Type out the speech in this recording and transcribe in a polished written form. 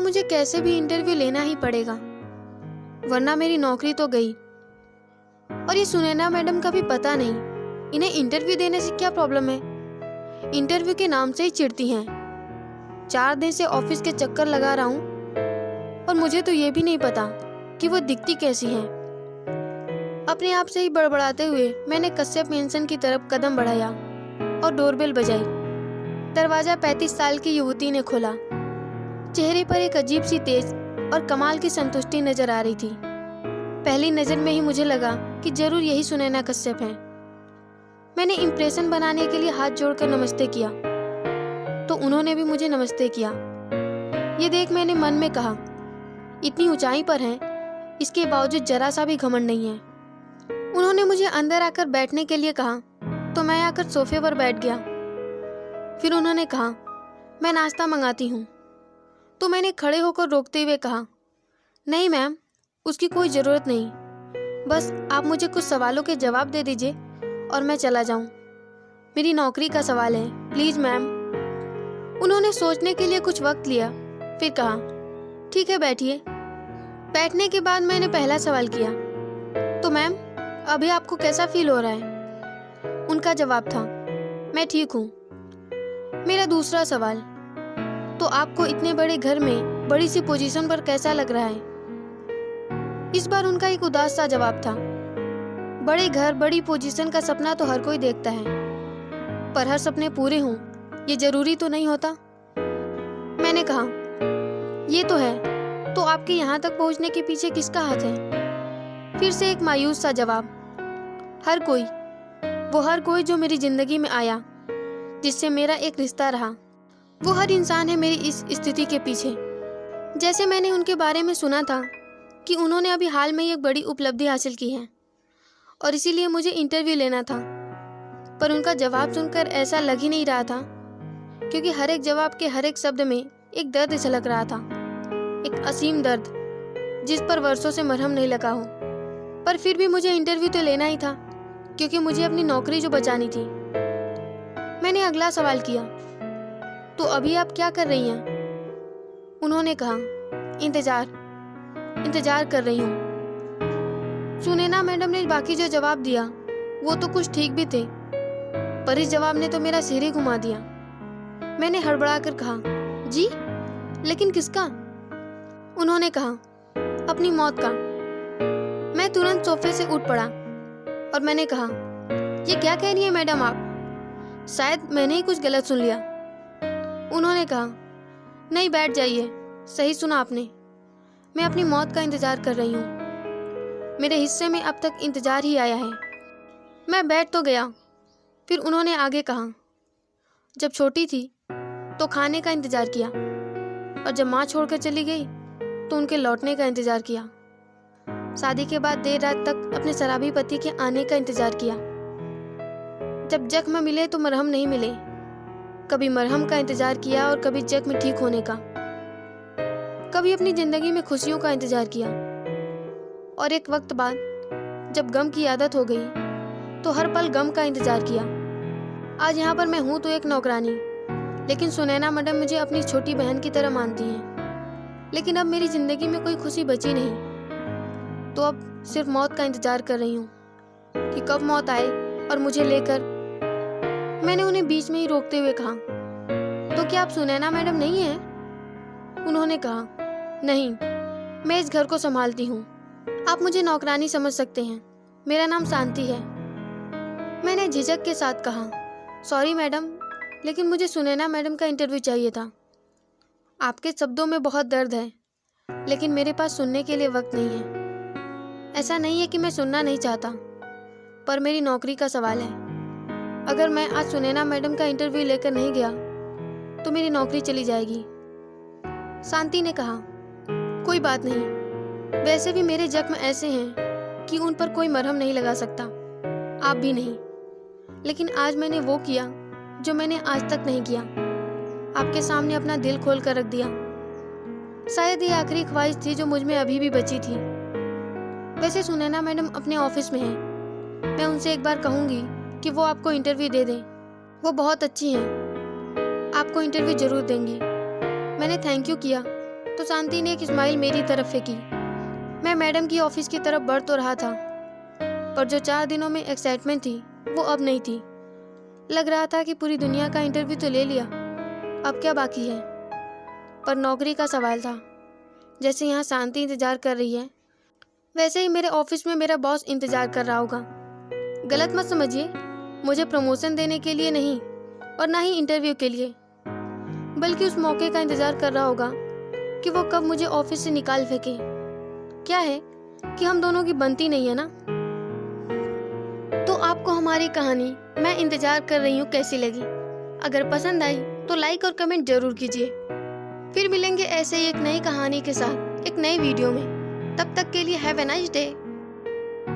मुझे कैसे भी इंटरव्यू लेना ही पड़ेगा, वरना मेरी नौकरी तो गई। और ये सुनैना मैडम का भी पता नहीं इन्हें इंटरव्यू देने से क्या प्रॉब्लम है। इंटरव्यू के नाम से ही चिढ़ती हैं। 4 दिन से ऑफिस के चक्कर लगा रहा हूँ और मुझे तो ये भी नहीं पता कि वो दिखती कैसी हैं। अपने आप से ही बड़बड़ाते हुए मैंने कश्यप मेंशन की तरफ कदम बढ़ाया और डोरबेल बजाई। दरवाजा 35 साल की युवती ने खोला। चेहरे पर एक अजीब सी तेज और कमाल की संतुष्टि नजर आ रही थी। पहली नजर में ही मुझे लगा कि जरूर यही सुनैना कश्यप हैं। मैंने इम्प्रेशन बनाने के लिए हाथ जोड़कर नमस्ते किया तो उन्होंने भी मुझे नमस्ते किया। ये देख मैंने मन में कहा, इतनी ऊंचाई पर हैं, इसके बावजूद जरा सा भी घमंड नहीं है। उन्होंने मुझे अंदर आकर बैठने के लिए कहा तो मैं आकर सोफे पर बैठ गया। फिर उन्होंने कहा, मैं नाश्ता मंगाती हूँ। तो मैंने खड़े होकर रोकते हुए कहा, नहीं मैम, उसकी कोई ज़रूरत नहीं, बस आप मुझे कुछ सवालों के जवाब दे दीजिए और मैं चला जाऊँ। मेरी नौकरी का सवाल है, प्लीज़ मैम। उन्होंने सोचने के लिए कुछ वक्त लिया, फिर कहा, ठीक है बैठिए। बैठने के बाद मैंने पहला सवाल किया, तो मैम अभी आपको कैसा फील हो रहा है? उनका जवाब था, मैं ठीक हूँ। मेरा दूसरा सवाल, तो आपको इतने बड़े घर में बड़ी सी पोजीशन पर कैसा लग रहा है? इस बार उनका एक उदास सा जवाब था, बड़े घर बड़ी पोजीशन का सपना तो हर कोई देखता है, पर हर सपने पूरे हों ये जरूरी तो नहीं होता। मैंने कहा, ये तो है, तो आपके यहाँ तक पहुँचने के पीछे किसका हाथ है? फिर से एक मायूस सा जवाब, हर कोई, वो हर कोई जो मेरी जिंदगी में आया, जिससे मेरा एक रिश्ता रहा, वो हर इंसान है मेरी इस स्थिति के पीछे। जैसे मैंने उनके बारे में सुना था कि उन्होंने अभी हाल में ही एक बड़ी उपलब्धि हासिल की है और इसीलिए मुझे इंटरव्यू लेना था, पर उनका जवाब सुनकर ऐसा लग ही नहीं रहा था, क्योंकि हर एक जवाब के हर एक शब्द में एक दर्द झलक रहा था, एक असीम दर्द जिस पर वर्षों से मरहम नहीं लगा हो। पर फिर भी मुझे इंटरव्यू तो लेना ही था, क्योंकि मुझे अपनी नौकरी जो बचानी थी। मैंने अगला सवाल किया, तो अभी आप क्या कर रही हैं? उन्होंने कहा, इंतजार कर रही हूँ। सुनैना मैडम ने बाकी जो जवाब दिया वो तो कुछ ठीक भी थे, पर इस जवाब ने तो मेरा सिर ही घुमा दिया। मैंने हड़बड़ा कर कहा, जी लेकिन किसका? उन्होंने कहा, अपनी मौत का। मैं तुरंत सोफे से उठ पड़ा और मैंने कहा, ये क्या कह रही है मैडम आप? शायद मैंने ही कुछ गलत सुन लिया। उन्होंने कहा, नहीं बैठ जाइए, सही सुना आपने, मैं अपनी मौत का इंतजार कर रही हूँ। मेरे हिस्से में अब तक इंतजार ही आया है। मैं बैठ तो गया। फिर उन्होंने आगे कहा, जब छोटी थी तो खाने का इंतजार किया और जब माँ छोड़कर चली गई तो उनके लौटने का इंतजार किया। शादी के बाद देर रात तक अपने शराबी पति के आने का इंतजार किया। जब जख्म मिले तो मरहम नहीं मिले, कभी मरहम का इंतजार किया और कभी जख्म ठीक होने का। कभी अपनी जिंदगी में खुशियों का इंतजार किया और एक वक्त बाद जब गम की आदत हो गई तो हर पल गम का इंतजार किया। आज यहाँ पर मैं हूँ तो एक नौकरानी, लेकिन सुनैना मैडम मुझे अपनी छोटी बहन की तरह मानती हैं। लेकिन अब मेरी जिंदगी में कोई खुशी बची नहीं, तो अब सिर्फ मौत का इंतजार कर रही हूँ कि कब मौत आए और मुझे लेकर। मैंने उन्हें बीच में ही रोकते हुए कहा, तो क्या आप सुनैना मैडम नहीं हैं? उन्होंने कहा, नहीं, मैं इस घर को संभालती हूँ, आप मुझे नौकरानी समझ सकते हैं, मेरा नाम शांति है। मैंने झिझक के साथ कहा, सॉरी मैडम, लेकिन मुझे सुनैना मैडम का इंटरव्यू चाहिए था। आपके शब्दों में बहुत दर्द है, लेकिन मेरे पास सुनने के लिए वक्त नहीं है। ऐसा नहीं है कि मैं सुनना नहीं चाहता, पर मेरी नौकरी का सवाल है। अगर मैं आज सुनैना मैडम का इंटरव्यू लेकर नहीं गया तो मेरी नौकरी चली जाएगी। शांति ने कहा, कोई बात नहीं, वैसे भी मेरे जख्म ऐसे हैं कि उन पर कोई मरहम नहीं लगा सकता, आप भी नहीं। लेकिन आज मैंने वो किया जो मैंने आज तक नहीं किया, आपके सामने अपना दिल खोल कर रख दिया। शायद ये आखिरी ख्वाहिश थी जो मुझ में अभी भी बची थी। वैसे सुनैना मैडम अपने ऑफिस में हैं, मैं उनसे एक बार कहूँगी कि वो आपको इंटरव्यू दे दें। वो बहुत अच्छी हैं, आपको इंटरव्यू जरूर देंगी। मैंने थैंक यू किया तो शांति ने एक स्माइल मेरी तरफ फेंकी। मैं मैडम की ऑफिस की तरफ बढ़ तो रहा था, पर जो 4 दिनों में एक्साइटमेंट थी वो अब नहीं थी। लग रहा था कि पूरी दुनिया का इंटरव्यू तो ले लिया, अब क्या बाकी है। पर नौकरी का सवाल था। जैसे यहाँ शांति इंतजार कर रही है, वैसे ही मेरे ऑफिस में मेरा बॉस इंतजार कर रहा होगा। गलत मत समझिए, मुझे प्रमोशन देने के लिए नहीं और ना ही इंटरव्यू के लिए, बल्कि उस मौके का इंतजार कर रहा होगा कि वो कब मुझे ऑफिस से निकाल फेंके। क्या है कि हम दोनों की बनती नहीं है ना। तो आपको हमारी कहानी मैं इंतजार कर रही हूँ कैसी लगी? अगर पसंद आई तो लाइक और कमेंट जरूर कीजिए। फिर मिलेंगे ऐसे ही एक नई कहानी के साथ एक नई वीडियो में। तब तक के लिए हैव ए नाइस डे।